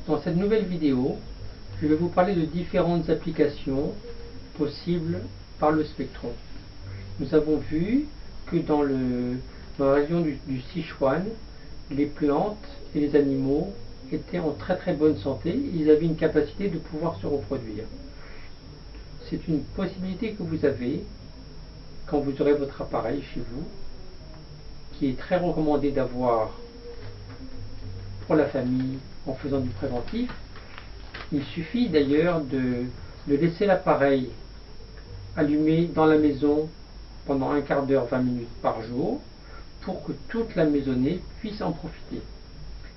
Dans cette nouvelle vidéo, je vais vous parler de différentes applications possibles par le Spectron. Nous avons vu que dans la région du Sichuan, les plantes et les animaux étaient en très bonne santé, ils avaient une capacité de pouvoir se reproduire. C'est une possibilité que vous avez quand vous aurez votre appareil chez vous, qui est très recommandé d'avoir pour la famille en faisant du préventif. Il suffit d'ailleurs de laisser l'appareil allumé dans la maison pendant un quart d'heure, 20 minutes par jour, pour que toute la maisonnée puisse en profiter.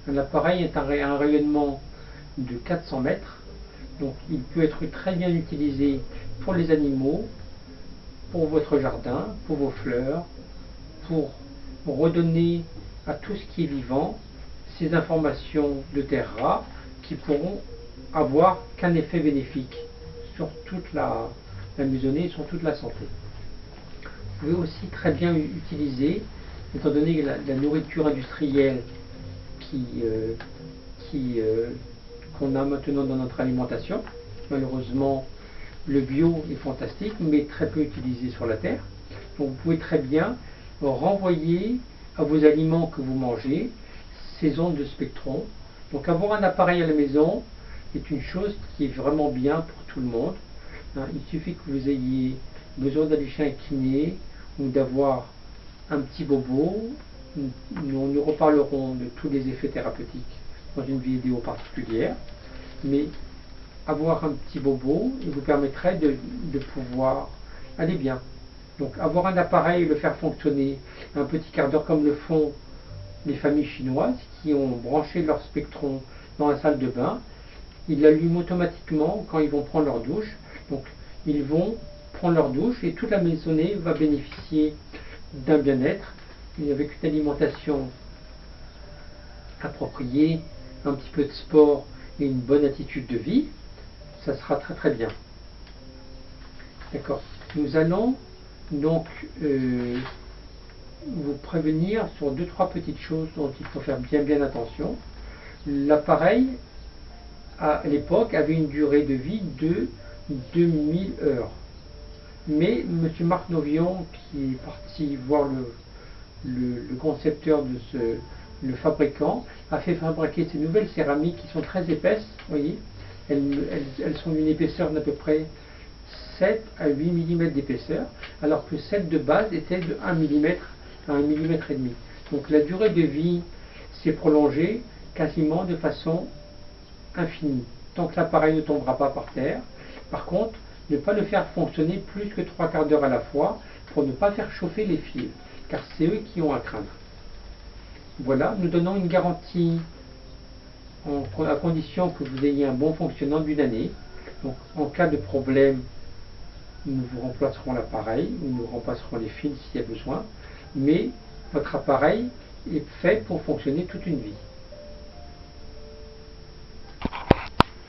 L'appareil est un rayonnement de 400 mètres, donc il peut être très bien utilisé pour les animaux, pour votre jardin, pour vos fleurs, pour redonner à tout ce qui est vivant ces informations de terre rare qui pourront avoir qu'un effet bénéfique sur toute la maisonnée et sur toute la santé. Vous pouvez aussi très bien utiliser, étant donné que la nourriture industrielle qu'on a maintenant dans notre alimentation, malheureusement le bio est fantastique mais très peu utilisé sur la terre, donc vous pouvez très bien renvoyer à vos aliments que vous mangez ces ondes de Spectron. Donc avoir un appareil à la maison est une chose qui est vraiment bien pour tout le monde. Il suffit que vous ayez besoin d'aller chez un kiné ou d'avoir un petit bobo. Nous reparlerons de tous les effets thérapeutiques dans une vidéo particulière, mais avoir un petit bobo vous permettrait de pouvoir aller bien. Donc avoir un appareil et le faire fonctionner un petit quart d'heure comme le font les familles chinoises qui ont branché leur Spectron dans la salle de bain, ils l'allument automatiquement quand ils vont prendre leur douche. Donc ils vont prendre leur douche et toute la maisonnée va bénéficier d'un bien-être avec une alimentation appropriée, un petit peu de sport et une bonne attitude de vie. Ça sera très bien. D'accord. Nous allons donc vous prévenir sur 2-3 petites choses dont il faut faire bien attention. L'appareil à l'époque avait une durée de vie de 2000 heures. Mais M. Marc Novion, qui est parti voir le concepteur de le fabricant, a fait fabriquer ces nouvelles céramiques qui sont très épaisses. Vous voyez, elles sont d'une épaisseur d'à peu près 7 à 8 mm d'épaisseur, alors que celle de base était de 1 mm à 1 mm et demi. Donc la durée de vie s'est prolongée quasiment de façon infinie, tant que l'appareil ne tombera pas par terre. Par contre, ne pas le faire fonctionner plus que 3 quarts d'heure à la fois pour ne pas faire chauffer les fils, car c'est eux qui ont à craindre. Voilà, nous donnons une garantie à condition que vous ayez un bon fonctionnement d'une année. Donc en cas de problème, nous vous remplacerons l'appareil, nous remplacerons les fils s'il y a besoin, mais votre appareil est fait pour fonctionner toute une vie.